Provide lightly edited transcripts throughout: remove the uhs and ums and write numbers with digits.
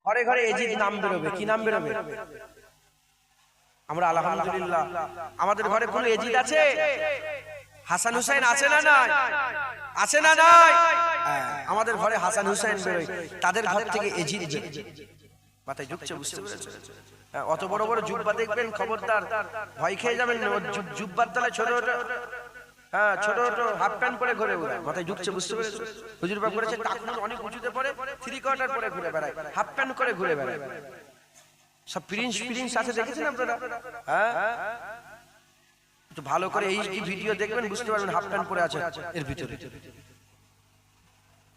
ঘরে ঘরে এজিদ নাম বেরোবে, কি নাম বেরোবে? আমরা আলহামদুলিল্লাহ আমাদের ঘরে কোন এজিদ আছে? হাসান হুসাইন আছে না নাই? আছে না নাই? আমাদের ঘরে হাসান হুসাইন বেরোয়, তাদের ঘর থেকে এজিদ বেরোয়। মাথায় ঢুকছে? বুঝতে পেরেছেন? অত বড় বড় জুব্বা দেখবেন, খবরদার ভয় খেয়ে যাবেন। জুব্বার তলায় ছোট ছোট ছোট হাফ প্যান্ট পরে ঘুরে বেড়ায়। মাথায় ঢুকছে? বুঝতে পেরেছেন? হুজুর বাপ করেছে টাকুন অনেক উঁচুতে পরে, থ্রি কোয়ার্টার পরে ঘুরে বেড়ায়, হাফ প্যান্ট করে ঘুরে বেড়ায়। সব প্রিন্স আছে, দেখেছেন আপনারা? হ্যাঁ, একটু ভালো করে এই ভিডিও দেখবেন, বুঝতে পারবেন হাফ প্যান্ট পরে আছে এর ভিতরে।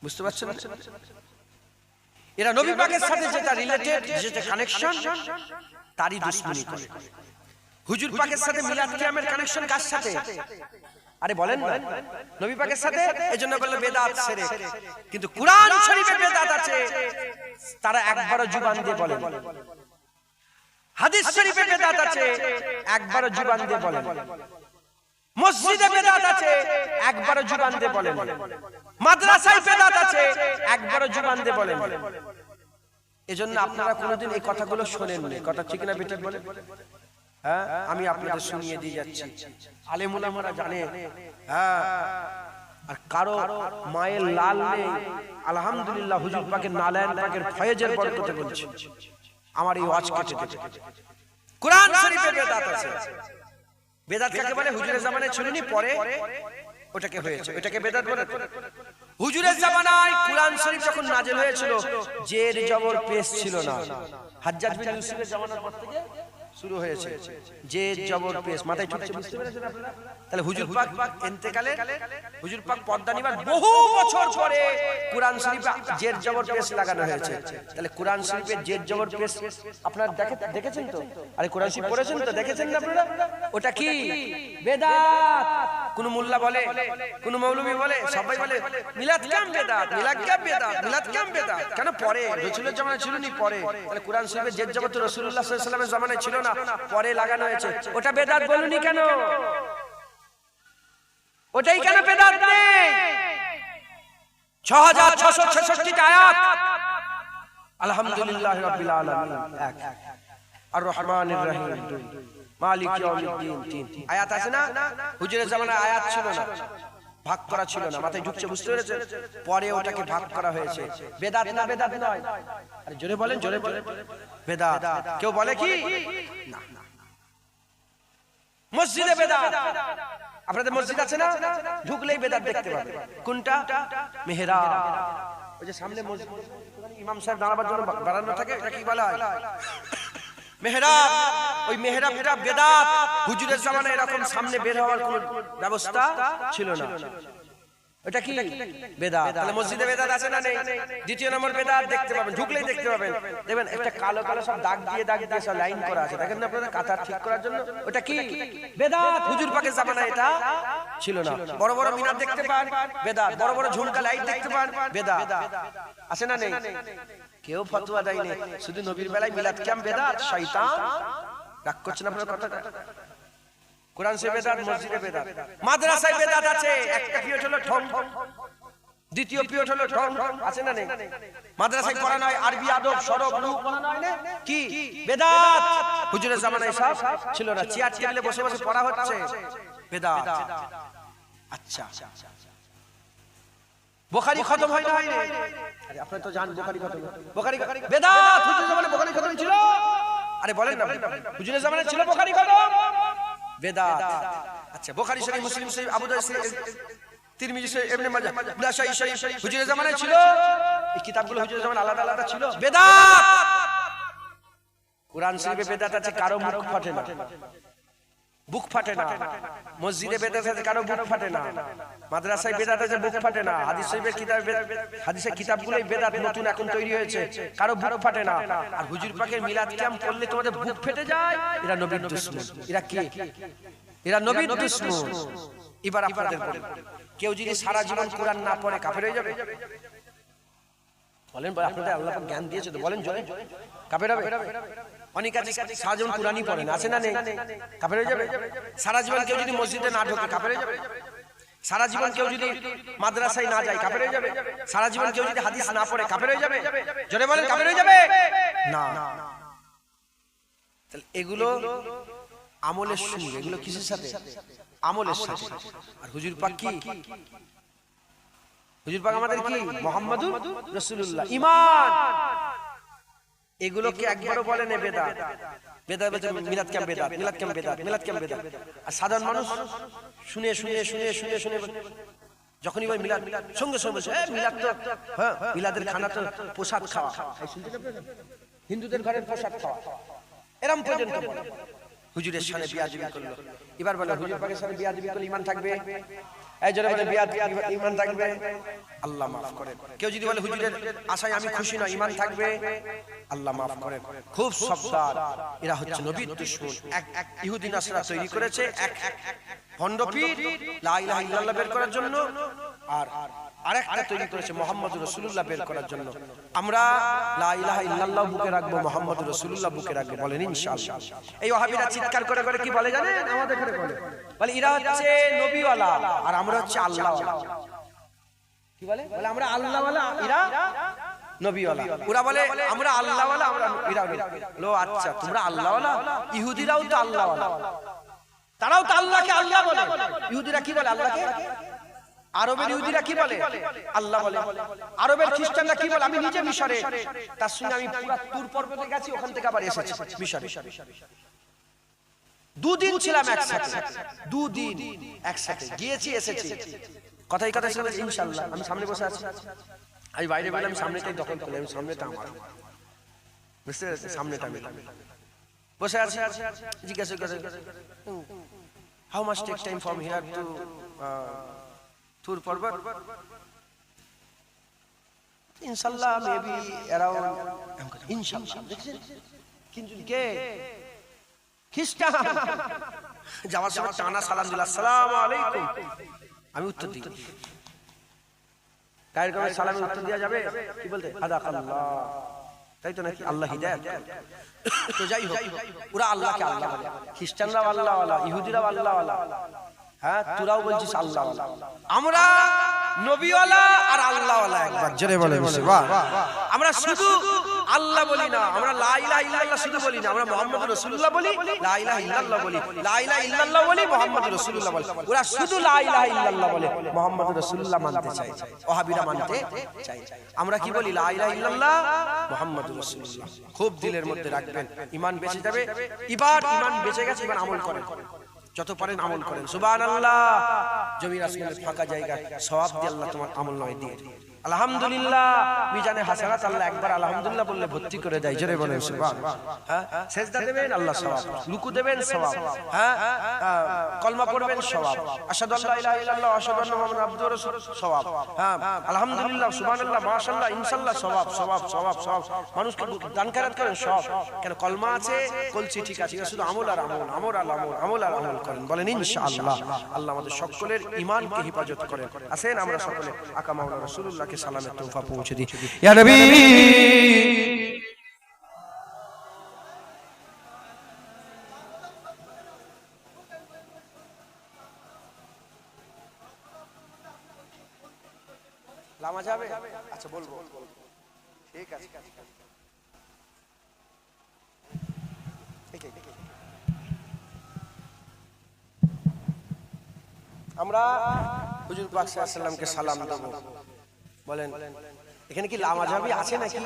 বুঝতে পারছেন? এরা নবী পাকের সাথে যেটা রিলেটেড, যেটা কানেকশন, তারই দুশমনি করে। হুজুর পাকের সাথে মিলাদ কিয়ামের কানেকশন কার সাথে? আরে বলেন না, নবী পাকের সাথে। এজন্য বলল বেদাত শিরক। কিন্তু কুরআন শরীফে বেদাত আছে, তারা একবারও জুবান দিয়ে বলেন। হাদিস শরীফে বেদাত আছে, একবারও জুবান দিয়ে বলেন। মসজিদে বেদাত আছে, একবারও জুবান দিয়ে বলেন। মাদ্রাসায় বেদাত আছে, একবারও জুবান দিয়ে বলেন। এজন্য আপনারা কোনোদিন এই কথাগুলো শোনেননি। কথা ঠিক না বেঠিক বলেন? হ্যাঁ, আমি আপনাদের শুনিয়ে দিয়ে যাচ্ছি, আলেম ওলামারা জানে। হ্যাঁ, আর কারো মায়ের লাল নেই, আলহামদুলিল্লাহ হুজুর পাকের নালায়েন পাকের ফয়েজের বরকতে বলছি, আমার এই ওয়াজ কেটে দেবে। কুরআন শরীফে বেদাত আছে। বেদাত কাকে বলে? হুজুরের জামানায় ছিলনি, পরে ওটাকে হয়েছে, ওটাকে বেদাত বলে। হুজুরের জামানায় কুরআন শরীফ যখন নাযিল হয়েছিল, জের জবর পেশ ছিল না। হাজ্জাজ বিন ইউসুফের জামানার পর থেকে শুরু হয়েছে জের জবর পেশ। মাথায় ঢুকছে? বুঝতে পেরেছেন আপনারা? তাহলে হুজুর পাক ইন্তেকালে, হুজুর পাক পর্দা নিবার বহু বছর পরে কুরআন শরীফে জের জবর পেশ লাগানো হয়েছে। তাহলে কুরআন শরীফের জের জবর পেশ আপনারা দেখেছেন তো? আরে কুরআন শরীফ পড়েছেন তো? দেখেছেন না আপনারা? ওটা কি? বেদাত। কোন মোল্লা বলে, কোন মৌলভী বলে, সবাই বলে মিলাদ কিয়াম বেদাত, মিলাদ কিয়াম বেদাত, মিলাদ কিয়াম বেদাত। কেন? পরে, রাসূলের জামানায় ছিল নি, পরে। তাহলে কুরআন শরীফের জের জবর তো রাসূলুল্লাহ সাল্লাল্লাহু আলাইহি ওয়াসাল্লামের জামানায় ছিল না, পরে লাগানো হয়েছে। ওটা বেদাত বলুনি কেন? ওটাই কেন বেদাত নেই? 6666 আয়াত। আলহামদুলিল্লাহি রাব্বিল আলামিন এক, আর রহমানির রহিম দুই, মালিক ইয়াউমিদ্দিন তিন। আয়াত আছে না? হুজুরের জামানায় আয়াত ছিল না, ভাগ করা ছিল না। মাথায় ঢুকছে? বুঝতে পেরেছেন? পরে ওটাকে ভাগ করা হয়েছে। বেদাত না বেদাত নয়? আরে জোরে বলেন, জোরে বলেন। বেদাত। কেউ বলে কি না? মসজিদে বেদাত। আপনাদের মসজিদ আছে না? ঢুকলেই বেদাত দেখতে পাবেন। কোনটা? মেহরাব। ওই যে সামনে মসজিদ, ইমাম সাহেব দাঁড়াবার জন্য বারান্দা থাকে, এটা কি বলা হয়? মেহরাব। ওই মেহরাবটা বেদাত। হুজুরের জামানায় এরকম সামনে বের হওয়ার কোনো ব্যবস্থা ছিল না। এটা কি? বেদাত। তাহলে মসজিদে বেদাত আছে না নেই? দ্বিতীয় নম্বর বেদাত দেখতে পাবেন, ঢুকলেই দেখতে পাবেন। দেখবেন একটা কালো কালো সব দাগ দিয়ে সব লাইন করা আছে, দেখেন না আপনারা? কাতার ঠিক করার জন্য। ওটা কি? বেদাত। হুজুর পাকের জামানায় এটা ছিল না। বড় বড় মিনার দেখতে পান, বেদাত। বড় বড় ঝুমকা লাইট দেখতে পান, বেদাত। আছে না নেই? কেউ ফতোয়া দেয়নি, শুধু নবীর বেলায় মিলাদ কিয়াম বেদাত। শয়তান রাগ করছেন আপনার কথাটা? কুরআন শরীফে বেদাত, মসজিদে বেদাত। মাদ্রাসায় বেদাত আছে। একটা পিরিয়ড হলো ঠং, দ্বিতীয় পিরিয়ড হলো ঠং। আছে না নেই? মাদ্রাসায় পড়ানো হয় আরবি, আদব, সরব, রূপ পড়ানো হয় না? কি? বেদাত। হুজুরের জামানায় সব ছিল না, চেয়ার টেবিলে বসে বসে পড়া হচ্ছে, বেদাত। আচ্ছা, বুখারী খতম হয় না? হয় না? আরে আপনারা তো জানেন বুখারী খতম, বুখারী বেদাত। হুজুরের জামানায় বুখারী খতম ছিল? আরে বলেন না, হুজুরের জামানায় ছিল বুখারী খতম? বেদাত। আচ্ছা, বুখারী শরীফ, মুসলিম শরীফ, আবু দাউদ শরীফ, তিরমিজি শরীফ, ইবনে মাজাহ, নাসাঈ শরীফ হুজুরের জামানায় ছিল? এই কিতাবগুলো হুজুরের জামানায় আলাদা আলাদা ছিল? বেদাত। কুরআন শরীফে বেদাত আছে, কারো মুখ ফাটে না, বুক ফাটে না। মসজিদে বেদাত আছে, কারো বুক ফাটে না। মাদ্রাসায় বেদাত আছে, বুক ফাটে না। হাদিস শরীফের কিতাবে, হাদিসের কিতাবগুলোই বেদাত নতুন এখন তৈরি হয়েছে, কারো বুক ফাটে না। আর হুজুর পাকের মিলাদ কিয়াম করলে তোমাদের বুক ফেটে যায়। এরা নবীর দুশমন। এরা কি? এরা নবীর দুশমন। এবার আপনাদের বলেন, কেউ যদি সারা জীবন কোরআন না পড়ে কাফের হয়ে যাবে? বলেন, আপনাদের আল্লাহ পাক জ্ঞান দিয়েছে তো, বলেন জোরে, কাফের হবে? অনেক আছে সারা জীবন কোরআনই পড়ে না, আছে না নেই? কাফের হয়ে যাবে? সারা জীবন কেউ যদি মসজিদে না ঢোকে কাফের হয়ে যাবে? সারা জীবন কেউ যদি মাদ্রাসায় না যায় কাফের হয়ে যাবে? সারা জীবন কেউ যদি হাদিস না পড়ে কাফের হয়ে যাবে? জোরে বলেন, কাফের হয়ে যাবে? না। তাহলে এগুলো আমলের সঙ্গে, এগুলো কিসের সাথে? আমলের সাথে। আর হুজুর পাক কি? হুজুর পাক আমাদের কি? মুহাম্মাদুর রাসূলুল্লাহ, ঈমান। এগুলোকে একবারও বলে না বেদাত। বেদাত বলতে মিলাদ কেম বেদাত, মিলাদ কেম বেদাত, মিলাদ কেম বেদাত। আর সাধারণ মানুষ শুনে শুনে শুনে শুনে শুনে যখনই বলে মিলাদ, সঙ্গে সঙ্গে বলছে মিলাদ তো, হ্যাঁ মিলাদের খানা তো প্রসাদ খাওয়া। হিন্দুদের ঘরের প্রসাদ খাওয়া, এরম পর্যন্ত বলে। হুজুরের সামনে বিয়াদবি করলো। এবার বলে হুজুর পাকের সামনে বিয়াদবি করলে ঈমান থাকবে? এই জন্য বলে বিয়াদ ঈমান থাকবে। আল্লাহ মাফ করেন। কেউ যদি বলে হুজুরের আশায় আমি খুশি না, ঈমান থাকবে? আল্লাহ মাফ করেন। খুব সাবধান, এরা হচ্ছে নবীর দুশমন। এক ইহুদি নাসরা তৈরি করেছে এক ভণ্ড পীর লা ইলাহা ইল্লাল্লাহ বের করার জন্য, আর আরেকটা তৈরি করেছে মুহাম্মদুর রাসূলুল্লাহ বের করার জন্য। আমরা লা ইলাহা ইল্লাল্লাহ বুকে রাখবো, মুহাম্মদুর রাসূলুল্লাহ বুকে রাখবো, বলেন ইনশাআল্লাহ। এই ওয়াহাবিরা চিৎকার করে করে কি বলে জানেন? আমাদের ঘরে বলে এরা হচ্ছে নবীওয়ালা আর আমরা হচ্ছে আল্লাহওয়ালা। কি বলে? বলে আমরা আল্লাহওয়ালা, এরা নবীওয়ালা। ওরা বলে আমরা আল্লাহওয়ালা, আমরা এরা বলো আচ্ছা তোমরা আল্লাহওয়ালা, ইহুদিরাও তো আল্লাহওয়ালা, তারাও তো আল্লাহকে আল্লাহ বলে। ইহুদিরা কি বলে? আল্লাহকে। আরবের ইহুদিরা কি বলে? আল্লাহ বলে। আরবের খ্রিস্টানরা কি বলে? আমি নিজে মিশরে, তার সঙ্গে আমি পুরো তুর পর্বতে গেছি, ওখান থেকে আবার এসেছি মিশরে। দুদিন ছিলাম একসাথে, দুদিন একসাথে গিয়েছি এসেছি। কথাই কথা শুনে ইনশাআল্লাহ। আমি সামনে বসে আছি, আমি বাইরে বলে আমি সামনেটাই দখল করলাম, আমি সামনেটা আমার, বুঝতে পেরেছি? সামনেটা আমি বসে আছি। জিজ্ঞাসা করে how much take time from here to Tur পর্বত? ইনশাআল্লাহ মেবি অ্যারাউন্ড, ইনশাআল্লাহ। দেখছেন কিন্তু কে? খ্রিস্টান। যাওয়ার সময় টানা সালাম দিল, আসসালামু আলাইকুম। আমি উত্তর দিই, গায়ের গায়ে সালামে উত্তর দেওয়া যাবে? কি বলতে? হাদাকাল্লাহ, তাই তো নাকি? আল্লাহ হিদায়াত। তো যাই হোক, ওরা আল্লাহকে আল্লাহ বলে, খ্রিস্টানরাও আল্লাহওয়ালা, ইহুদিরাও আল্লাহওয়ালা। হ্যাঁ তোরাও বলছিস আল্লাহওয়ালা, আমরা নবীওয়ালা আর আল্লাহওয়ালা। একবার জোরে বলে বাহ। আমরা শুধু আল্লাহ বলি না, আমরা লা ইলাহা ইল্লাল্লাহ শুধু বলি না, আমরা মুহাম্মাদুর রাসূলুল্লাহ বলি, লা ইলাহা ইল্লাল্লাহ বলি, লা ইলাহা ইল্লাল্লাহ বলি, মুহাম্মাদুর রাসূলুল্লাহ বলি। ওরা শুধু লা ইলাহা ইল্লাল্লাহ বলে, মুহাম্মাদুর রাসূলুল্লাহ মানতে চায়, ওয়াহাবিরা মানতে চায়। আমরা কি বলি? লা ইলাহা ইল্লাল্লাহ, মুহাম্মাদুর রাসূলুল্লাহ। খুব দিলের মধ্যে রাখবেন, ঈমান বেঁচে যাবে। এবার ঈমান বেঁচে গেছে, এবার আমল করেন, যত পারেন আমল করেন। সুবহানাল্লাহ। জমির আসমানের ফাঁকা জায়গায় সওয়াব দিয়ে আল্লাহ তোমার আমল নামায় দিয়ে, আলহামদুলিল্লাহ মিজানে হাসানাত আল্লাহ একবার আলহামদুলিল্লাহ বললে ভর্তি করে দেয়। জোরে বলেন সুবহানাল্লাহ। হ্যাঁ সিজদা দেবেন আল্লাহ সওয়াব, রুকু দেবেন সওয়াব, হ্যাঁ কলমা পড়বেন সওয়াব, আশহাদু আল্লা ইলাহা ইল্লাল্লাহ ওয়া আশহাদু আন্না মুহাম্মাদান আবদুহু ওয়া রাসূলুহু সওয়াব, হ্যাঁ আলহামদুলিল্লাহ সুবহানাল্লাহ মাশাআল্লাহ ইনশাআল্লাহ সওয়াব সওয়াব সওয়াব সওয়াব। মানুষকে দান খয়রাত করেন সওয়াব। কেন? কলমা আছে, কলসি ঠিক আছে, শুধু আমল আর আমল, আমল আর আমল, আমল আর আমল করেন, বলেন ইনশাআল্লাহ। আল্লাহ আমাদের সকলের ঈমানকে হেফাজত করেন। আসেন আমরা সকলে আকা মাওলানা রাসূলুল্লাহকে সালামের তোফা পৌঁছে দিই। ইয়া নবী লামা যাবে? আচ্ছা বলবো, ঠিক আছে। আমরা হুজুর পাক সাল্লাল্লাহু আলাইহি ওয়াসাল্লামকে সালাম দেব, বলেন এখানে কি লামা যাবে আছে নাকি?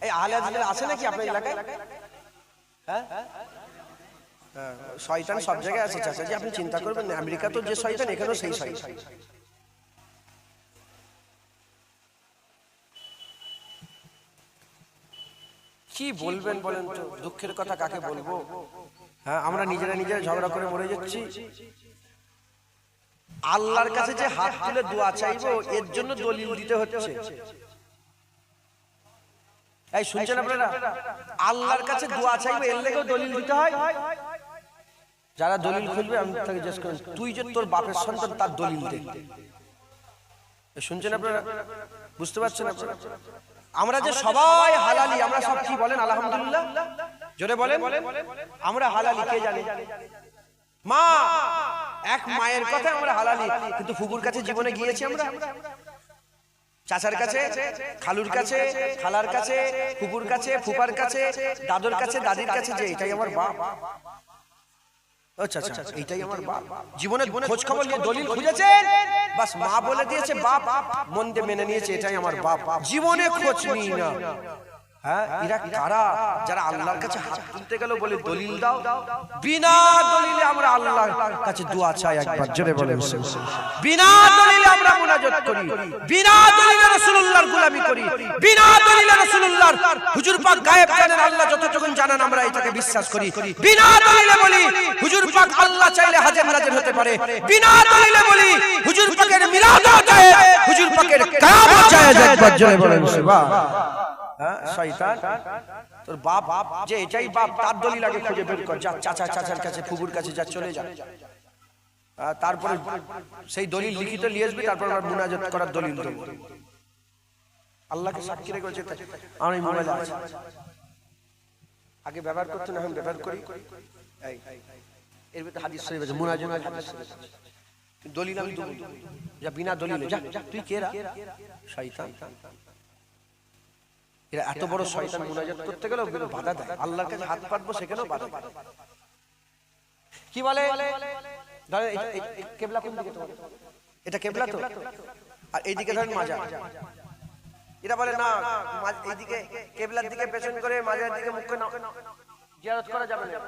এই আহলে হাদিস আছে নাকি আপনার এলাকায়? হ্যাঁ শয়তান সব জায়গায় আছে চাচাজি, আপনি চিন্তা করবেন না। আমেরিকা তো যে শয়তান, এখানেও সেই শয়তান। কি বলবেন বলেন তো? দুঃখের কথা কাকে বলবো? হ্যাঁ আমরা নিজেরা নিজেরা ঝগড়া করে মরে যাচ্ছি। আল্লাহর কাছে যে হাত তুলে দোয়া চাইবো, এর জন্য দলিল দিতে হচ্ছে। এই শুনছেন আপনারা? আল্লাহর কাছে দোয়া চাইবো, এর লেগেও দলিল দিতে হয়। যারা দলিল খুলবে আমি তাকে জিজ্ঞেস করি, তুই যে তোর বাপের সন্তান, তার দলিল দে। শুনছেন আপনারা? বুঝতে পারছেন আপনারা? আমরা যে সবাই হালালি, আমরা সব কি বলেন? আলহামদুলিল্লাহ জোরে বলেন। আমরা হালালি, কে জানে? মা, এক মায়ের কথা আমরা হালালি, কিন্তু ফুকুর কাছে জীবনে গিয়েছি আমরা? চাচার কাছে, খালুর কাছে, খালার কাছে, ফুপুর কাছে, ফুপার কাছে, দাদুর কাছে, দাদির কাছে, যে এটাই আমার বাপ। আচ্ছা আচ্ছা, এটাই আমার বাপ। জীবনে খোঁজ খবর নিয়ে দলিল খুঁজেছে, বাস মা বলে দিয়েছে বাপ, মন দিয়ে মেনে নিয়েছে এটাই আমার বাপ। জীবনে খোঁজ নিই না। হ্যাঁ, এরা কারা যারা আল্লাহর কাছে হাত তুলতে গেল বলে দলিল দাও? বিনা দলিলে আমরা আল্লাহর কাছে দোয়া চাই, একবার জোরে বলেন। বিনা দলিলে আমরা মুনাজাত করি, বিনা দলিলে রাসূলুল্লাহর গোলামি করি, বিনা দলিলে রাসূলুল্লাহর হুজুর পাক গায়েব জানেন, আল্লাহ যতটুকু জানেন আমরা এটাকে বিশ্বাস করি। বিনা দলিলে বলি হুজুর পাক আল্লাহ চাইলে হাজির নাজির হতে পারে। বিনা দলিলে বলি হুজুর পাকের মিলাদ যায়, হুজুর পাকের কিয়ামত যায়, একবার জোরে বলেন সুবহান। শয়তান তোর বাপ যে এটাই বাপ, তার দলিল আগে খুঁজে বের কর। যা চাচার কাছে, ফুফুর কাছে যা, চলে যা। তারপরে সেই দলিল লিখিত নিয়ে আসবি, তারপর আবার মুনাজাত করার দলিল দেব। আল্লাহকে সাক্ষী রেখে বলছে আমার এই মোবাইল আছে, আগে ব্যবহার করতে না, এখন ব্যবহার করি। এর ভিতরে হাদিস শরীফ আছে, মুনাজাত হাদিস শরীফ আছে। দলিল আমি দেব, যা বিনা দলিলে যা। তুই কেরা? শয়তান। এরা এত বড় শয়তান, মুনাজাত করতে গেলেও বাধা দেয়। আল্লাহর কাছে হাত পাতবো, সেখানেও বাধা দেয়। কি বলে? কেবলা কোন দিকে? এটা কেবলা তো, আর এইদিকে ধরেন মাজার। এরা বলে না, এইদিকে কেবলার দিকে পেছন করে, মাজার দিকে মুখ করে জিয়ারত করা যাবে না।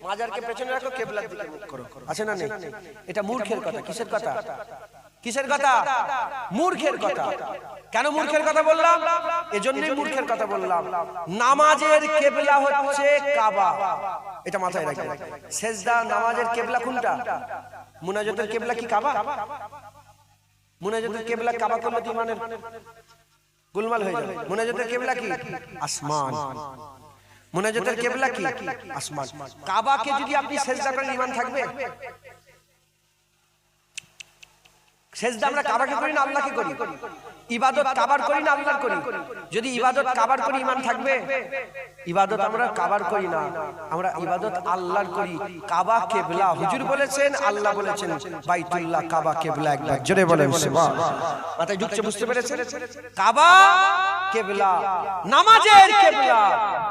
মাজারকে পেছনে রাখো, কেবলার দিকে মুখ করো। আছে না নেই? এটা মূর্খের কথা। কিসের কথা? কিসের কথা? মূর্খের কথা। কেন মূর্খের কথা বললাম? এজন্যই মূর্খের কথা বললাম। নামাজের কেবলা হচ্ছে কাবা, এটা মাথায় রাখবেন। সেজদা নামাজের কেবলা কোনটা? মুনাজাতের কেবলা কি কাবা? মুনাজাতের কেবলা কাবা করলে তো ইমানের গোলমাল হয়ে যাবে। মুনাজাতের কেবলা কি? আসমান। মুনাজাতের কেবলা কি? আসমান। কাবাকে যদি আপনি সেজদা করেন, ঈমান থাকবে? সেজদা আমরা কাবাকে করি না আল্লাহকে করি? ইবাদত কাবার করি না আল্লাহর করি? যদি ইবাদত কাবার করি, ঈমান থাকবে? ইবাদত আমরা কাবার করি না, আমরা ইবাদত আল্লাহর করি। কাবা কিবলা, হুজুর বলেছেন, আল্লাহ বলেছেন, বাইতুল্লাহ কাবা কিবলা, একবার জোরে বলেন সুবহানাল্লাহ। মাথায় ঢুকছে, বুঝতে পেরেছেন? কাবা কিবলা, নামাজের কিবলা,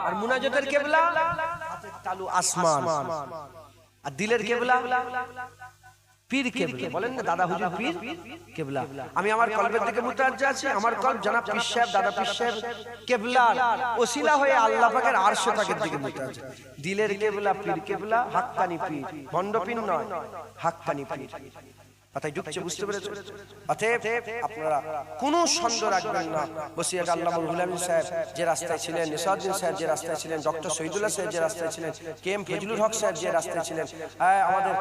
আর মুনাজাতের কিবলা হাতের তালু আসমান, আর দিলের কিবলা পীর কেবলা। বলেন না দাদা হুজুর পীর কেবলা। আমি আমার কলবের দিকে মুতাজ্জা আছি, আমার কলব জনাব পীর সাহেব, দাদা পীর সাহেব কেবলার ওসিলা হয়ে আল্লাহ পাকের আরশ পাকের দিকে মুতাজ্জা। দিলের কেবলা পীর কেবলা, হাক্কানি পীর, ভণ্ড পীর নয়, হাক্কানি পীর। কথাই ঢুকছে, বুঝতে পেরেছেন? অতএব আপনারা কোনো সন্দেহ রাখবেন না। বসিরহাট আল্লামা রুহুল আমিন সাহেব যে রাস্তায় ছিলেন, নিসাউদ্দিন সাহেব যে রাস্তায় ছিলেন, ডক্টর শহীদুল্লাহ সাহেব যে রাস্তায় ছিলেন, কে এম ফজলুল হক সাহেব যে রাস্তায় ছিলেন, আমাদের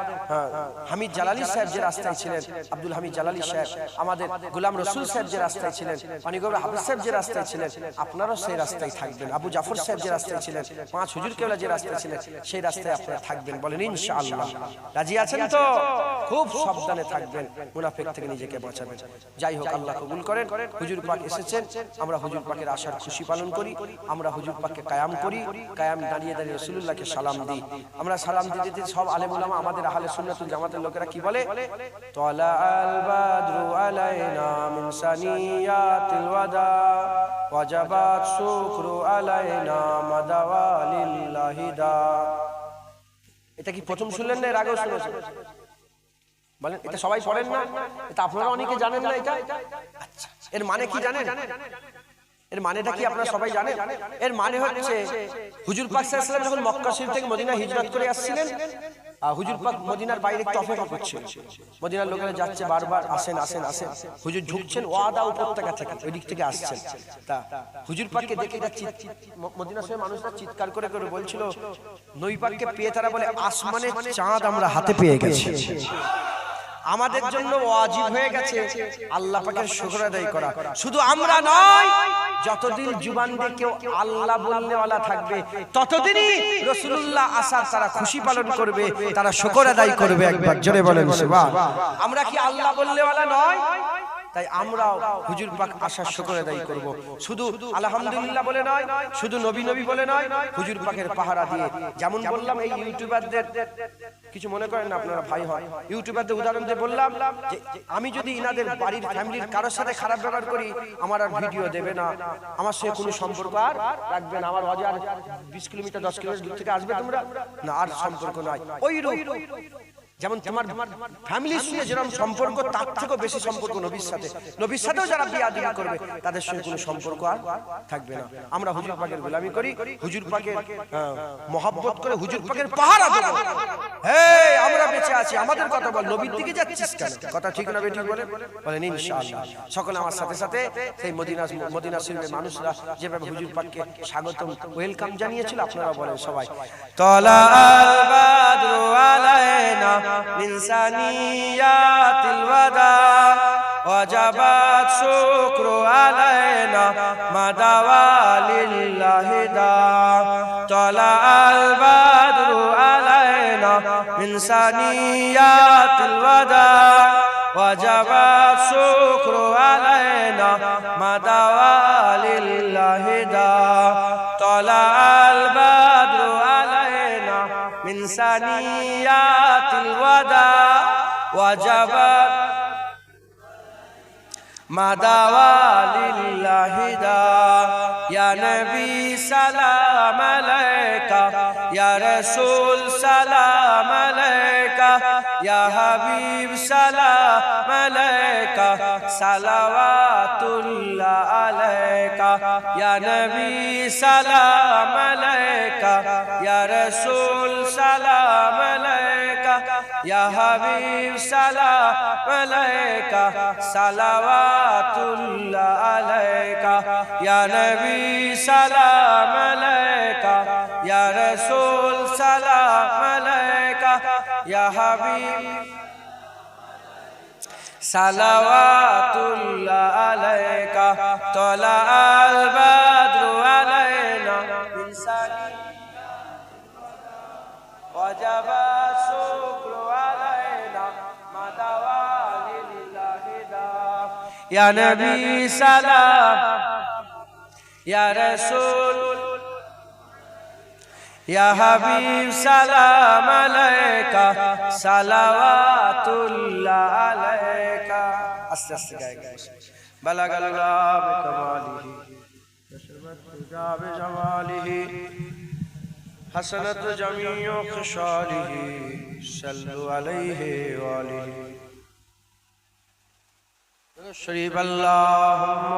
হামিদ জালালি সাহেব যে রাস্তায় ছিলেন, আব্দুল হামিদ জালালি সাহেব, আমাদের গোলাম রসুল সাহেব যে রাস্তায় ছিলেন, পানিগৌড়া হাফিজ সাহেব যে রাস্তায় ছিলেন, আপনারাও সেই রাস্তায় থাকবেন। আবু জাফর সাহেব যে রাস্তায় ছিলেন, পাঁচ হুজুর কেবলা যে রাস্তায় ছিলেন, সেই রাস্তায় আপনারা থাকবেন। বলেন ইনশাআল্লাহ। রাজি আছেন তো? খুব সাবধানে থাকবেন, মুনাফিক থেকে নিজেকে বাঁচাবেন। যাই হোক, আল্লাহ কবুল করেন। হুজুর পাক এসেছেন, আমরা হুজুর পাকের আশার খুশি পালন করি, আমরা হুজুর পাককে কায়াম করি, কায়াম দাঁড়িয়ে দাঁড়িয়ে রাসূলুল্লাহকে সালাম দিই। আমরা সালাম দিতে দিতে সব আলেম উলামা, আমাদের আহলে সুন্নাতুল জামাতের লোকেরা কি বলে? তালা আল বাদরু আলাইনা মিন সানিয়াতিল ওয়াদা ওয়াজাবাত শুকরু আলাইনা মাদাওয়ালিল্লাহি দা। এটা কি প্রথম শুনলেন না, এর আগেও শুনেছেন? বলেন, এটা সবাই পড়েন না? এটা আপনারা অনেকে জানেন না। এটা আচ্ছা, এর মানে কি জানেন? এর মানেটা কি আপনারা সবাই জানেন? এর মানে হচ্ছে হুজুর পাক সাল্লাল্লাহু আলাইহি ওয়াসাল্লাম যখন মক্কা শরীফ থেকে মদিনা হিজরত করে আসছিলেন, হুজুর পাক মদিনার বাইরে একটু অপেক্ষা করছেন। মদিনার লোকেরা যাচ্ছে, বারবার আসেন আসেন আসেন। হুজুর ঝুঁকছেন ওয়াদা উপত্যকা থেকে, ওই দিক থেকে আসছেন। তা হুজুর পাককে দেখে মদিনা শহরের মানুষরা চিৎকার করে করে বলছিল, নবী পাককে পেয়ে তারা বলে, আসমানের চাঁদ আমরা হাতে পেয়ে গেছি। আমাদের জন্য ওয়াজিব হয়ে গেছে আল্লাহ পাকের শুকর আদায় করা। শুধু আমরা নয়, যতদিন জুবান দিয়ে কেউ আল্লাহ বলনেওয়ালা থাকবে, ততদিনই রাসূলুল্লাহ আসার তারা খুশি পালন করবে, তারা শুকর আদায় করবে। একবার জোরে বলেন সুবহান। আমরা কি আল্লাহ বলনেওয়ালা নয়? তাই আমরা হুজুর পাক আসার শুকর আদায় করব। শুধু আলহামদুলিল্লাহ বলে নয়, শুধু নবী নবী বলে নয়, হুজুর পাকের পাহারা দিয়ে। যেমন বললাম এই ইউটিউবারদের, কিছু মনে করেন না আপনারা ভাই হয়, ইউটিউবারদের উদাহরণ দিয়ে বললাম যে আমি যদি ইনাদের বাড়ির ফ্যামিলির কারোর সাথে খারাপ ব্যবহার করি, আমার আর ভিডিও দেবে না, আমার সাথে কোনো সম্পর্ক আর রাখবে না। আমার 20 কিলোমিটার 10 কিলোমিটার দূর থেকে আসবে তোমরা না, আর সম্পর্ক নাই। ওই যেমন তোমার ফ্যামিলির সঙ্গে যেরকম সম্পর্ক, তার থেকেও বেশি সম্পর্ক নবীর সাথে। নবীর সাথেও যারা বিয়াদবি করবে তাদের সঙ্গে কোনো সম্পর্ক আর থাকবে না। আমরা হুজুর পাকের গোলামি করি, হুজুর পাকের মহব্বত করে হুজুর পাকের পাহারা দেব। হে আমরা বেঁচে আছি, আমাদের কথা বল, নবীর দিকে যাচ্ছিস কেন? কথা ঠিক না বেটি? বলেন ইনশাআল্লাহ। সকলে আমার সাথে সাথে সেই মদিনা শরীফের মানুষরা যেভাবে হুজুর পাককে স্বাগতম ওয়েলকাম জানিয়েছিল, আপনারা বলেন সবাই তলা আল বাদরু আলাইনা من ثنيات الوداع وجبت شكر علينا ما دعا لله داع طلع البدر علينا من ثنيات الوداع وجبت شكر علينا ما دعا لله داع طلع البدر علينا من ثنيات الوداع وجبت ما دعا لله داع يا نبي سلام عليك يا رسول سلام عليك يا حبيب سلام عليك صلوات الله عليك يا نبي سلام عليك يا رسول سلام عليك يا حبيب سلام عليك صلوات الله عليك يا نبي سلام عليك يا رسول سلام عليك يا حبيب صلوات الله عليك طلع البدر علينا من وجب الشكر علينا ما دعا لله داع يا نبي سلام يا رسول يا حبيب سلام عليك صلوات الله عليك بلغ الله بكماله كشفت الهدى بجماله حسنت جميع خصاله صلوا عليه وآله شريف اللهم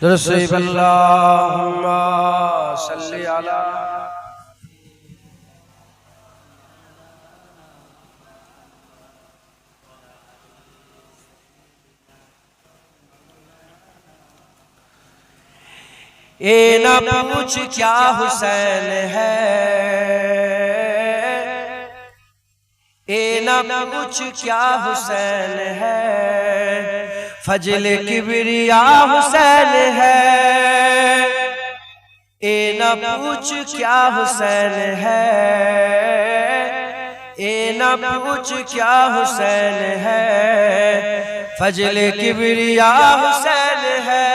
درسيب اللهم صل على ए ना पूछ क्या हुसैन है, ए ना पूछ क्या हुसैन है, फजल किबरिया हुसैन है। ए ना पूछ क्या हुसैन है, ए ना पूछ क्या हुसैन है, फजल किबरिया हुसैन है।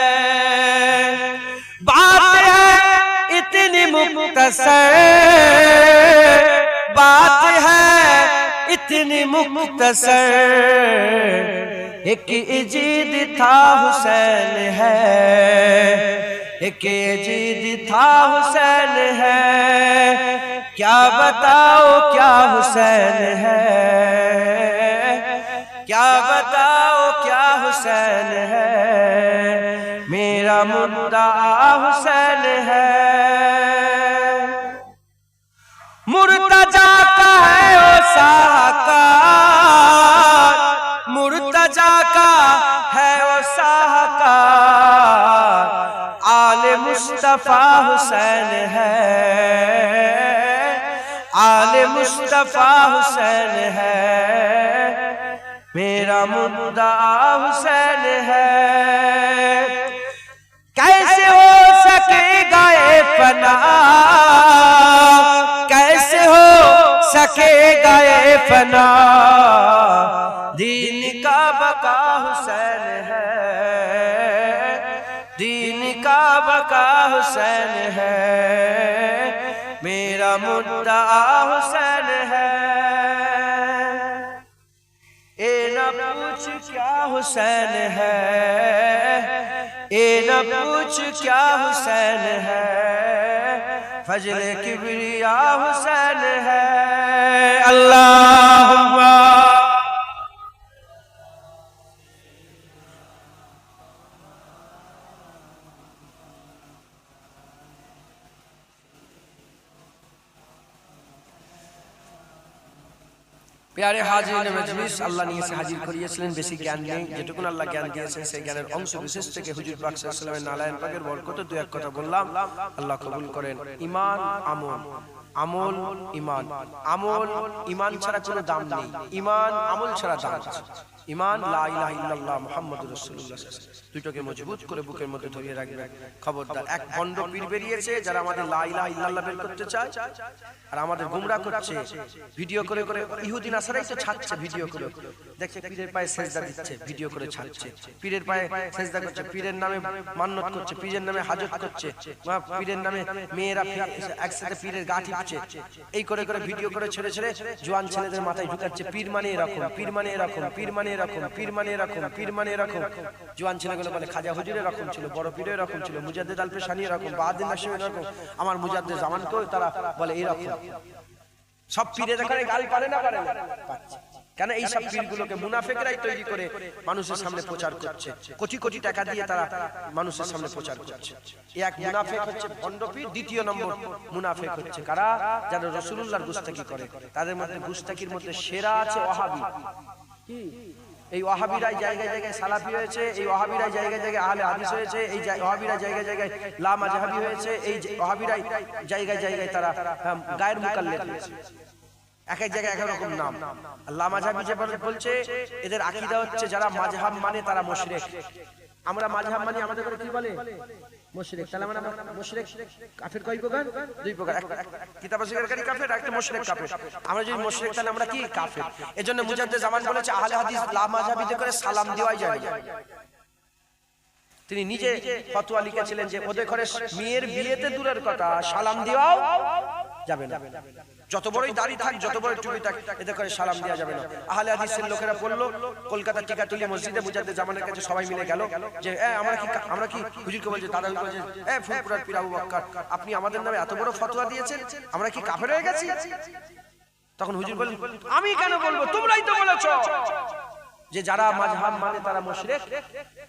बात है इतनी मुख्तसर, बात है इतनी मुख्तसर, एक इजीद था हुसैन है, एक इजीद था हुसैन है। क्या बताओ क्या हुसैन है, क्या बताओ क्या हुसैन है, मेरा मुद्दा हुसैन है। मुर्तजा का है ओ साहकार, मुर्तजा का है ओ साहकार, आले मुस्तफा हुसैन है, आले मुस्तफा हुसैन है। मेरा मुद्दा हुसैन है, कैसे हो सकेगा ये फना, कैसे हो सकेगा ये फना, दीन का बका हुसैन है, दीन का बका हुसैन है, मेरा मुद्दा हुसैन है। ए न पूछ क्या हुसैन है, ए न पूछ क्या हुसैन है, फजले किबरिया हुसैन है। अल्लाहुम्मा प्यारे हाजिরিन मजलिस, আল্লাহ নিয়ে এসে হাজির করিয়েছিলেন। বেশি জ্ঞান নেই, যেটুকুন আল্লাহ জ্ঞান দিয়েছেন সেই জ্ঞানের অংশ বিশেষ থেকে হুজুর পাক সাল্লাল্লাহু আলাইহি ওয়াসাল্লামের নালায়েন পাকের বরকতে দুই এক কথা বললাম, আল্লাহ কবুল করেন। ঈমান আমল, আমল ঈমান, আমল ঈমান ছাড়া কোনো দাম নেই, ঈমান আমল ছাড়া দাম আছে। ঈমান লা ইলাহা ইল্লাল্লাহ মুহাম্মাদুর রাসূলুল্লাহ সাল্লাল্লাহু আলাইহি ওয়াসাল্লাম, দুটোকে মজবুত করে বুকের মধ্যে ধরিয়ে রাখবেন। খবরদার, এক ভণ্ড পীর বেরিয়েছে যারা আমাদের লা ইলাহা ইল্লাল্লাহ বের করতে চায় আর আমাদের গোমরাহ করছে, ভিডিও করে করে ইহুদি নাসারাই তো ছাড়ছে ভিডিও করে, দেখছে পীরের পায়ে সেজদা দিচ্ছে, ভিডিও করে ছাড়ছে, পীরের পায়ে সেজদা করছে, পীরের নামে মান্নত করছে, পীরের নামে হাজত করছে, পীরের নামে মেয়েরা একসাথে পীরের গা টিপছে, এই করে করে ভিডিও করে ছেড়ে ছেড়ে জোয়ান ছেলেদের মাথায় ঢুকাচ্ছে পীর মানে এরকম, পীর মানে এরকম, পীর মানে এরকম, পীর মানে এরকম, পীর মানে এরকম। জোয়ান ছেলেগুলো বলে খাজা হুজুর এরকম ছিল, বড় পীর এরকম ছিল, মুজাদ্দিদ আল পেশানি এরকম, বাহাদুর নাশিম এরকম, আমার মুজাদ্দিদ জামানকেও তারা বলে এরকম। সব পীরে দেখারে গাল পারে না, পারে না, কেন এই সব পীরগুলোকে মুনাফিকরাই তৈরি করে মানুষের সামনে প্রচার করছে, কোটি কোটি টাকা দিয়ে তারা মানুষের সামনে প্রচার করছে। এক মুনাফিক হচ্ছে ভণ্ড পীর, দ্বিতীয় নম্বর মুনাফিক হচ্ছে কারা, যারা রাসূলুল্লাহর গুস্তাকি করে। তাদের মধ্যে গুস্তাকির মধ্যে সেরা আছে ওয়াহাবি। কি এই ওয়াহাবিরাই জায়গায় জায়গায় সালাফি হয়েছে, এই ওয়াহাবিরাই জায়গায় জায়গায় আহলে হাদিস হয়েছে, এই ওয়াহাবিরা জায়গায় জায়গায় লা মাযহাবি হয়েছে, এই ওয়াহাবিরাই জায়গায় জায়গায় তারা গায়ের মুকাল্লিদ হয়েছে। এক এক জায়গায় এক এক রকম নাম। আল্লাহ মাযহাবি যে বলছে এদের আকীদা হচ্ছে যারা মাযহাব মানে তারা মুশরিক। আমরা মাযহাব মানি, আমাদের করে কি বলে মুশরিক। তাহলে আমরা মুশরিক কাফের কয় প্রকার? দুই প্রকার, কিতাব অস্বীকারী কাফের আর একটা মুশরিক কাফের। আমরা যদি মুশরিক তাহলে আমরা কি কাফের। এজন্য মুজাদ্দিদ জামান বলেছে আহলে হাদিস লা মাযহাবিতে করে সালাম দেওয়াই যায় না। তিনি নিজে ফতোয়া লিখেছিলেন যে ওদের ঘরে মেয়ের বিয়েতে দূরের কথা সালাম দেওয়াও যাবে না, যত বড়ই দাড়ি থাক, যত বড় টুপি থাক, এদের করে সালাম দেওয়া যাবে না। আহলে হাদিসের লোকেরা বললো কলকাতা টিকাতুলি মসজিদে মুজাদ্দিদ জামানের কাছে সবাই মিলে গেল যে আমরা কি হুজুরকে বলছে, দাদা বলছে ফুলপুরার পীর আবু বকর আপনি আমাদের নামে এত বড় ফতোয়া দিয়েছেন, আমরা কি কাফের হয়ে গেছি? তখন হুজুর বললেন আমি কেন বলবো, তোমরাই তো বলেছো যে যারা মাযহাব মানে তারা মুশরিক।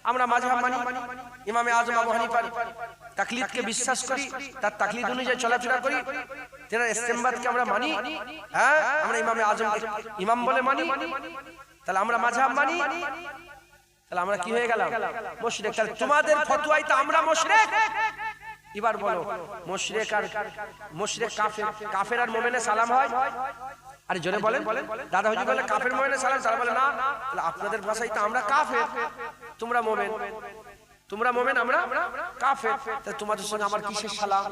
আমরা মাযহাব মানি, ইমামে আযম আবু হানিফার তাকলিদকে বিশ্বাস করি, তার তাকলিদ অনুযায়ী চলাফেরা করি, তেনার ইস্তেমবাদকে আমরা মানি। হ্যাঁ, আমরা ইমামে আযমকে ইমাম বলে মানি, তাহলে আমরা মাযহাব মানি, তাহলে আমরা কি হয়ে গেলাম? মুশরিক। তাহলে তোমাদের ফতোয়াই তো আমরা মুশরিক। এবার বলো মুশরিক আর মুশরিক কাফের, কাফের আর মুমিনের সালাম হয়? আরে জোরে বলেন। দাদা হুজুর বলে কাফের মুমিনের সালাম, তারা বলে না, তাহলে আপনাদের ভাষায় তো আমরা কাফের, তোমরা মুমিন, তোমরা মুমিন, আমরা কাফের। তাহলে তোমাদের সঙ্গে আমার কিসের সালাম,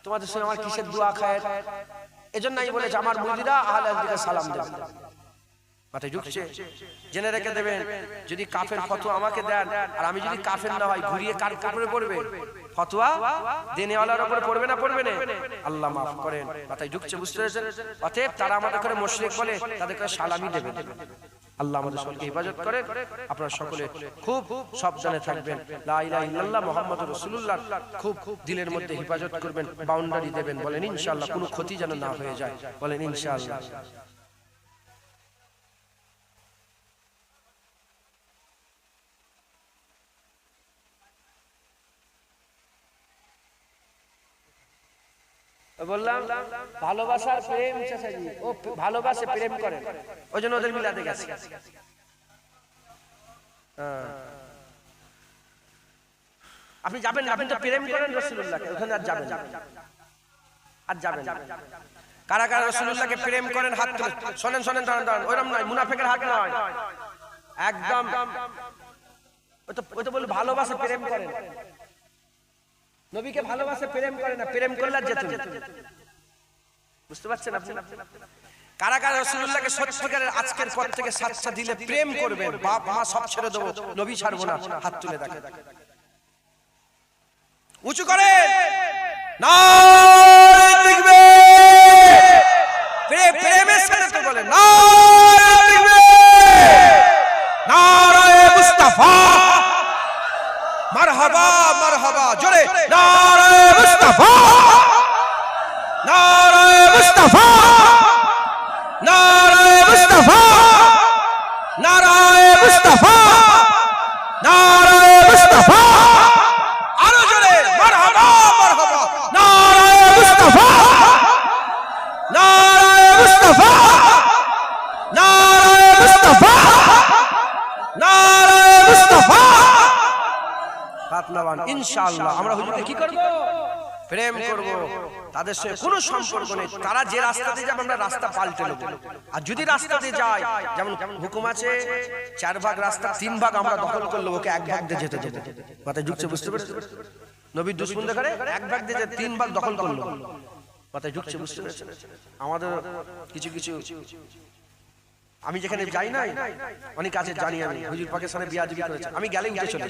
তোমাদের সঙ্গে আমার কিসের দোয়া খায়ের? এজন্য আমি বলেছি আমার মুরিদরা আহলে হাদিসকে সালাম দেবে। মাথায় ঢুকছে? জেনে রেখে দেবেন, যদি কাফের ফতোয়া আমাকে দেন আর আমি যদি কাফের না হয়, ঘুরিয়ে কার উপরে পড়বে? ফতোয়া দেনেওয়ালার উপরে পড়বে না, পড়বে না? আল্লাহ মাফ করেন। মাথায় ঢুকছে? বুঝতে পেরেছেন? অতএব তারা আমাদের করে মুশরিক বলে, তাদেরকে সালামি দেবে। আল্লাহ আমাদের সকলকে হেফাজত করেন। আপনারা সকলে খুব সাবধানে থাকবেন। লা ইলাহা ইল্লাল্লাহ মুহাম্মাদুর রাসূলুল্লাহ খুব দিলের মধ্যে হেফাজত করবেন, বাউন্ডারি দেবেন। বলেন ইনশাআল্লাহ, কোনো ক্ষতি যেন না হয়ে যায়। বলেন ইনশাআল্লাহ। বললাম ভালোবাসার প্রেম, ও ভালোবাসে, প্রেম করে, ওই জন্য ওদের মিলাতে গেছে। আপনি যাবেন, আপনি তো প্রেম করেন রাসূলুল্লাহকে, ওখানে আর যাবেন আর যাবেন। কারা কারা রাসূলুল্লাহকে প্রেম করেন হাত তুলে? শোনেন শোনেন, দাঁড়ান দাঁড়ান, ওইরকম নয়, মুনাফিকের হাত নয়, একদম ওই তো বলে ভালোবাসে প্রেম করে না, নবীকে ভালোবাসে প্রেম করে না, প্রেম করলে আর যেত না। বুঝতে পারছেন আপনি? কারা কারা রাসূলুল্লাহকে সত্যিকারের আজকের পর থেকে সাচ্চা দিলে প্রেম করবেন, বাপ মা সব ছেড়ে দেবো, নবী ছাড়বো না, হাত তুলে দেখেন, উঁচু করে নারায়ে তাকবীর, প্রেমের সাথে তো বলেন নারায়ে তাকবীর, নারায়ে মুস্তাফা, মারহাবা মারহাবা, জোরে নারায়ে মুস্তাফা, নারায়ে মুস্তাফা, নারায়ে মুস্তাফা, নারায়ে মুস্তাফা, নারায়ে মুস্তাফা, আরো জোরে মারহাবা মারহাবা, নারায়ে মুস্তাফা, নারায়ে মুস্তাফা, নারায়ে মুস্তাফা, নারায়ে মুস্তাফা। হাত নামান। ইনশাআল্লাহ আমরা হুজুরকে কি করব? প্রেম করব। তাদের সাথে কোনো সম্পর্ক নেই, তারা যে রাস্তা দিয়ে যাবে আমরা রাস্তা পাল্টে নেব। আর যদি রাস্তা দিয়ে যায়, যেমন হুকুম আছে 4 ভাগ রাস্তা 3 ভাগ আমরা দখল করলে ওকে 1 ভাগ দিয়ে যেতে দেব। মাথায় ঢুকছে? বুঝতে পেরেছেন? নবীর দুশমন দেখারে 1 ভাগ দিয়ে 3 ভাগ দখল করলো। মাথায় ঢুকছে? বুঝতে পেরেছেন? আমাদের কিছু কিছু, আমি যেখানে যাই না অনেক কাছে জানি, আমি হুজুর পাকিস্তানে বিয়াদবি করেছে, আমি গেলে উঠে চলে,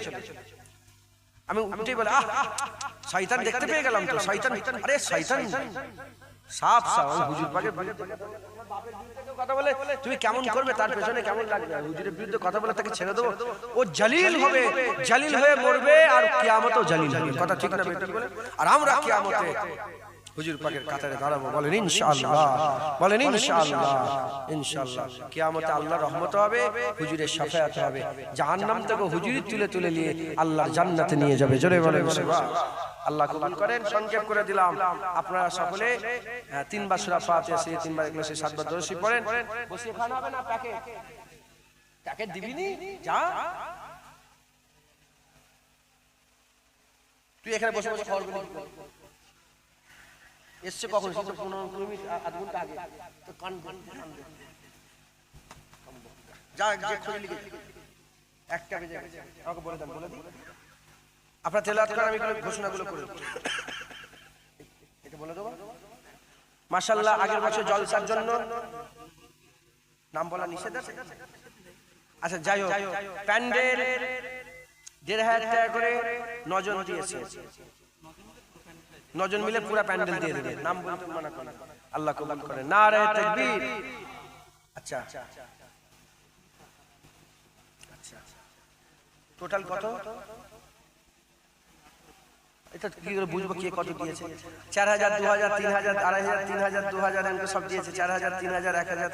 আমি উঠে বলে আহ শয়তান দেখতে পেয়ে গেলাম তো, শয়তান, আরে শয়তান সাফ সাফ হুজুর পাকে কথা বলে তুমি কেমন করবে, তার পেছনে কেমন লাগবে, হুজুরের বিরুদ্ধে কথা বলে তাকে ছেড়ে দেবো, ও জালিল হবে, জালিল হয়ে মরবে আর কিয়ামতেও জালিল হবে। কথা ঠিক না বেটা? বলে আর আমরা কিয়ামতে হুজুর পাকের কাতারে দাঁড়াবো। বলেন ইনশাআল্লাহ, বলেন ইনশাআল্লাহ, ইনশাআল্লাহ। কিয়ামতে আল্লাহর রহমত হবে, হুজুরের শাফায়াত হবে, জাহান্নাম থেকে হুজুরই তুলে তুলে নিয়ে আল্লাহর জান্নাতে নিয়ে যাবে। জোরে বলেন সুবহানাল্লাহ। আল্লাহ কবুল করেন। সংক্ষেপ করে দিলাম, আপনারা সকলে 3 বার সূরা ফাতিহা, 3 বার ইখলাস, 7 বার দরুদ শরীফ পড়েন। বসে খান হবে না, প্যাকেট প্যাকেট দিবিনি, যা তুই এখানে বসে বসে খাওয়ার বলি এসছে কখন? 15 মিনিট আধ ঘন্টা আগে তো কান যা যে খুলে লিখে 1টা বেজে গেছে, আমাকে বলে দেন, বলে দিই আপনারা তেলাওয়াত করেন, আমি ঘোষণাগুলো করে এটা বলে দেবো। মাশাআল্লাহ, আগের বছর জলসার জন্য নাম বলা নিষেধ আছে। আচ্ছা যাই হোক, প্যান্ডেল 1,500 টাকা করে 9 জন দিয়েছে, 9 জন মিলে পুরো প্যান্ডেল দিয়ে দেবে, নাম বলতে মানা করে। আল্লাহ কবুল করেন। নারায়ে তাকবীর। আচ্ছা আচ্ছা, টোটাল কত? এটা কি করে বুঝবো কে কত দিয়েছে? 4,000, 2,000, 3,000, 2,500, 3,000, 2,000 এমন সব দিয়েছে। 4,000, 3,000, 1,000,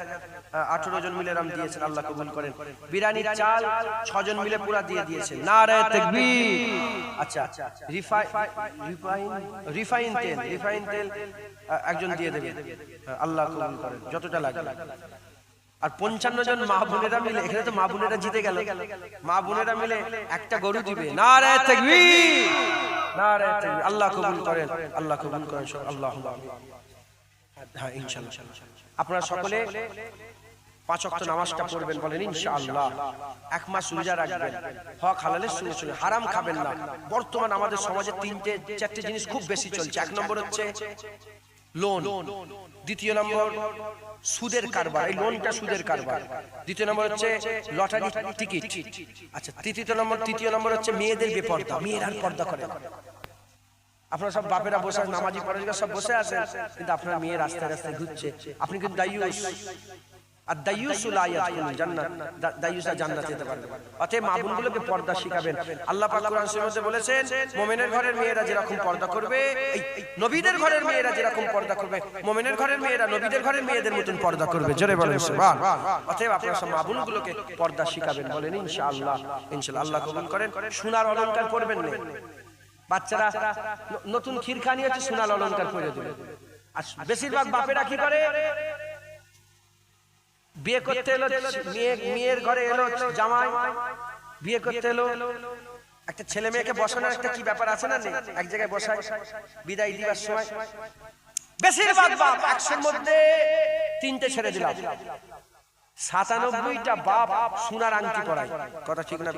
18 জন মিলে রাম দিয়েছেন। আল্লাহ কবুল করেন। বিরিয়ানির চাল 6 জন মিলে পুরো দিয়ে দিয়েছেন। নারায়ে তাকবীর। আচ্ছা, রিফাইন তেল একজন দিয়ে দেবে। আল্লাহ কবুল করেন, যতটা লাগে। আর 55 জন মা বোনেরা মিলে, এখানে তো মা বোনেরা জিতে গেল, মা বোনেরা মিলে একটা গরু দিবে। নারায়ে তাকবীর, নারায়ে তাকবীর। আল্লাহ কবুল করেন, আল্লাহ কবুল করেন। আল্লাহুম্মা আমিন। হ্যাঁ ইনশাআল্লাহ। আপনারা সকলে 5 ওয়াক্ত নামাজটা পড়বেন, বলেন ইনশাআল্লাহ। 1 মাস রোজা রাখবেন, হক হালালের শুনে শুনে, হারাম খাবেন না। বর্তমান আমাদের সমাজে 3-4টে জিনিস খুব বেশি চলছে। 1 নম্বর হচ্ছে লোন, 2 নম্বর সুদের কারবার, এই লোনটা সুদের কারবার, 2 নম্বর হচ্ছে লটারি টিকিট, আচ্ছা 3 নম্বর হচ্ছে মেয়েদের বেপর্দা, মেয়েরা পর্দা করে। আপনারা সব বাপেরা বসে নামাজি পড়াশোনা সব বসে আছেন, কিন্তু আপনার মেয়ে রাস্তায় রাস্তায় ঘুরছে, আপনি কিন্তু দায়ুস। আর দায়ুসু লা ইয়াদখুলুল জান্নাত, দায়ুসা জান্নাতে যেতে পারবে। অতএব মা বোনগুলোকে পর্দা শিখাবেন। আল্লাহ পাক কোরআন শরীফে বলেছেন, মুমিনের ঘরের মেয়েরা যেরকম পর্দা করবে, এই নবীদের ঘরের মেয়েরা যেরকম পর্দা করবে, মুমিনের ঘরের মেয়েরা নবীদের ঘরের মেয়েদের মতন পর্দা করবে। জোরে বলেন সুবহান। অতএব আপনারা সব মা বোনগুলোকে পর্দা শিখাবেন, বলেন ইনশাআল্লাহ। ইনশাআল্লাহ। আল্লাহ কবুল করেন। সোনার অলংকার পরবেন না। বাচ্চারা নতুন খিরখানি হচ্ছে, সোনার অলংকার পরে দেবে। আর বেশিরভাগ বাপেরা কি করে, বিয়ে করতে এলো, মেয়ের ঘরে এলো জামাই, বিয়ে করতে এলো, একটা ছেলে মেয়েকে বসানোর একটা কি ব্যাপার আছে না, এক জায়গায় বসায় বিদায় দিবার সময় বেশিরভাগ বাপ 100-র মধ্যে 3টে ছেড়ে দিলাম, 97টা বাপ সোনার আংটি পরায়, কথা ঠিক না?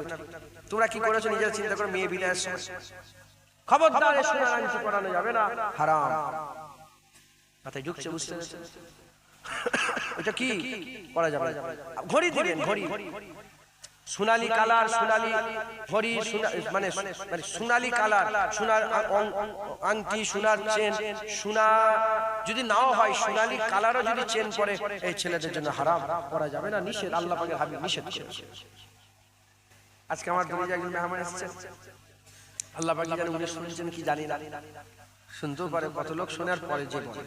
তোমরা কি করেছো নিজের চিন্তা করো। মেয়ে বিদায়ের সময় খবরদার সোনার আংটি পরানো যাবে না, হারাম। মাথায় ঢুকছে, বুঝতে পারছো? ওটা কি পরা যাবে? ঘড়ি দিবেন, ঘড়ি সোনালী কালার, সোনালী ঘড়ি, মানে সোনালী কালার, সোনার আংটি, সোনার চেন, সোনা যদি নাও হয় সোনালী কালারও যদি চেন পরে, এই ছেলেদের জন্য হারাম, করা যাবে না, নিষেধ। আল্লাহ পাকের হাবিব নিষেধ করেছে। আজকে আমার দুনিয়া একজন মেহমান এসেছে, আল্লাহ পাক জানে উনি শুনছেন কি জানি না, শুনতেও পারে। কত লোক শোনার পরে যে বলে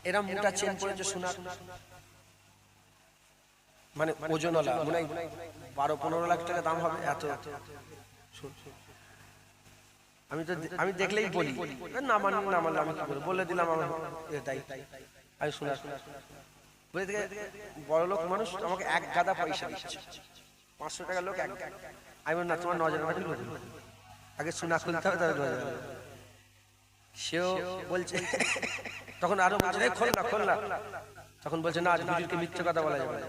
এরা মোটা চেন পরেছে সোনার, মানে ওজনওয়ালা, মনে হয় 12-15 লাখ টাকা দাম হবে এত। আমি দেখলেই বলি না মানলাম, না মানলাম আমি কি করবো, বলে দিলাম আমার তাই আমি শোনা বলে থেকে বড় লোক মানুষ আমাকে এক গাদা পয়সা দিচ্ছে, 500 টাকা লোক এক। আমি বলি না, তোমার নজর রাখি, আগে শোনা খুলতে হবে তবে নজর। সেও বলছে, তখন আরো বলছে খোল না, খোল না। তখন বলছে না, আজ হুজুরকে মিথ্যে কথা বলা যাবে না।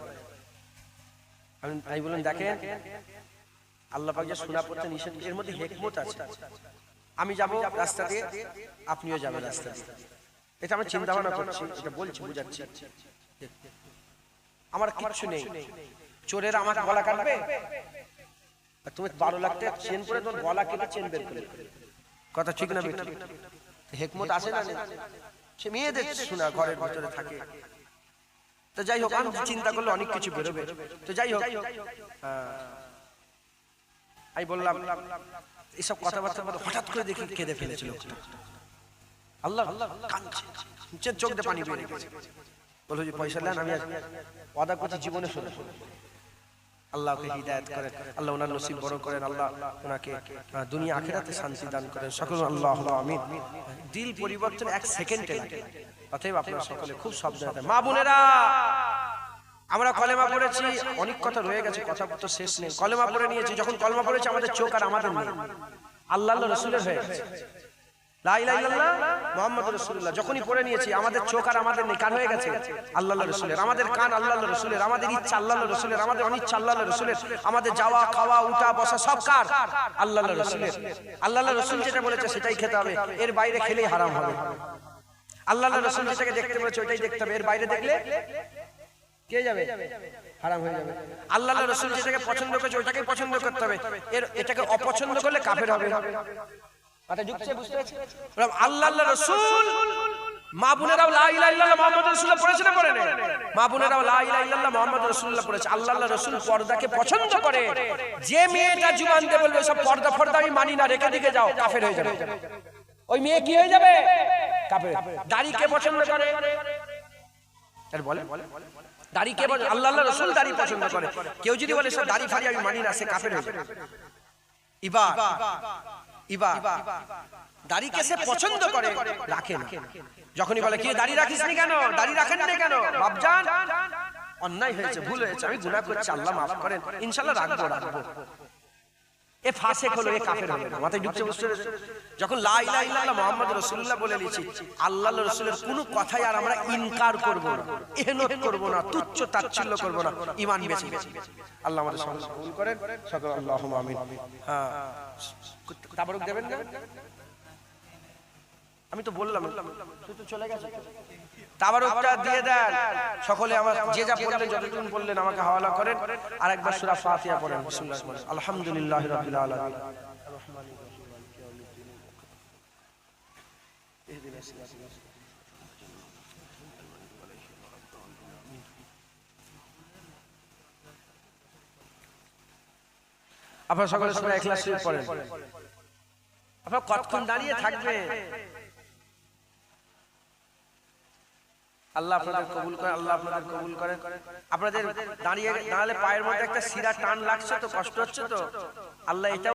আমি বললাম দেখেন, আল্লাহ পাক যে সোনা পড়তে নিষেধ, এর মধ্যে হিকমত আছে। আমি যাব রাস্তা দিয়ে, আপনিও যাবেন রাস্তা দিয়ে, এটা আমি চিন্তা ভাবনা করছি, এটা বলছি, বুঝাচ্ছি। আমার কিচ্ছু নেই, চোরের আমার গলা কাটবে, তুমি 12 লাখ টাকা চেন পরে তোর গলা কেটে চেন বের করে, কথা ঠিক না বেটা? হিকমত আছে না? সে মেয়েদের সোনা ঘরের ভিতরে থাকে। তো যাই হোক, আমি চিন্তা করলে অনেক কিছু বেরোবে। তো যাই হোক, আমি বললাম এইসব কথাবার্তা হঠাৎ করে দেখি কেঁদে ফেলেছিল আল্লাহ, কাঁদছে, চোখ দিয়ে পানি বেরিয়ে গেছে। বললো যে পয়সা নেন, আমি ওয়াদা করছি জীবনে শুনে। আল্লাহকে হিদায়াত করেন, আল্লাহ ওনার নসিব বড় করেন, আল্লাহ ওনাকে দুনিয়া আখিরাতে শান্তি দান করেন, সকল আল্লাহ আমিন। দিল পরিবর্তন 1 সেকেন্ডে লাগে। অতএব আপনারা সকলে খুব সাবধানে। মা বোনেরা, আমরা কলেমা পড়েছি, অনেক কথা রয়ে গেছে, কথা তো শেষ নেই। কলেমা পড়ে নিয়েছি, যখন কলেমা পড়েছি আমাদের চোখ আর আমাদের নেই, আল্লাহ রাসূলের হয়ে গেছে। লা ইলাহা ইল্লাল্লাহ মুহাম্মাদুর রাসূলুল্লাহ যখনই পড়ে নিয়েছি, আমাদের চোখ আর আমাদের নেই, কার হয়ে গেছে? আল্লাহ রাসূলের। আমাদের কান আল্লাহ রাসূলের, আমাদের ইচ্ছা আল্লাহ রাসূলের, আমাদের অনিচ্ছা আল্লাহ রাসূলের, আমাদের যাওয়া খাওয়া উঠা বসা সব কার? আল্লাহ রাসূলের। আল্লাহ রাসূল যেটা বলেছে সেটাই খেতে হবে, এর বাইরে খেলেই হারাম হবে। আল্লাহ রাসূল যেটাকে দেখতে বলেছে ওইটাই দেখতে হবে, এর বাইরে দেখলে কে যাবে? হারাম হয়ে যাবে। আল্লাহ রাসূল যেটাকে পছন্দ করেছে ওইটাকেই পছন্দ করতে হবে, এটাকে অপছন্দ করলে কাফের হবে। কথা যুক্তি বুঝতে পেরেছেন? আল্লাহ রাসূল, মা বোনেরাও লা ইলাহা ইল্লাল্লাহ মুহাম্মাদুর রাসূলুল্লাহ পড়েছে না পড়ে না? মা বোনেরাও লা ইলাহা ইল্লাল্লাহ মুহাম্মাদুর রাসূলুল্লাহ পড়েছে। আল্লাহ রাসূল পর্দাকে পছন্দ করে। যে মেয়েটা জুবান দিয়ে বলবে সব পর্দা ফর্দা আমি মানি না, রেখে দিকে যাও, কাফের হয়ে যাবে। ওই মেয়ে কি হয়ে যাবে? কাফের। দাড়ি কে পছন্দ করে? আরে বলে দাড়ি কে বলে? আল্লাহ রাসূল দাড়ি পছন্দ করে। কেউ যদি বলে সব দাড়ি ফাড়ি আমি মানি না, সে কাফের হয়ে যাবে। ইবা দাড়িকে সে পছন্দ করে, রাখে না। যখনই বলে কি দাড়ি রাখিস নি কেন, দাড়ি রাখেন না কেন, বাপজান অন্যায় হয়েছে, ভুল হয়েছে, আমি গুনাহ করছি, আল্লাহ মাফ করেন, ইনশাআল্লাহ রাখবো। এ ফাসিক হলো, এ কাফের হলো না। মাথায় ঢুকছে বুঝতে পেরেছো? যখন লা ইলাহা ইল্লাল্লাহ মুহাম্মাদুর রাসূলুল্লাহ বলে নিয়েছি, আল্লাহর রাসূলের কোনো কথাই আর আমরা ইনকার করব না, ইহনত করব না, তুচ্ছ তাচ্ছিল্য করব না, ঈমান বেঁচে গেছে। আল্লাহ আমাদের সকলকে কবুল করেন, সকল আল্লাহুম্মা আমিন। হ্যাঁ, তাবারুক দেবেন না? আমি তো বললাম, শুধু চলে গেছে। তাবারুকটা দিয়ে দেন সকলে। আমার যে যা বললেন, যতটুকু বললেন আমাকে হাওয়ালা করেন। আরেকবার সূরা ফাতিহা পড়েন। বিসমিল্লাহ, আলহামদুলিল্লাহি রাব্বিল আলামিন, আপনারা সকলে সূরা ইখলাস শরীফ পড়েন। আপনারা কতক্ষণ দাঁড়িয়ে থাকবেন? আল্লাহ আপনাদের কবুল করেন, আল্লাহ আপনাদের কবুল করেন। আপনাদের দাঁড়ালে পায়ের মধ্যে একটা শিরা টান লাগছে তো, কষ্ট হচ্ছে তো, আল্লাহ এটা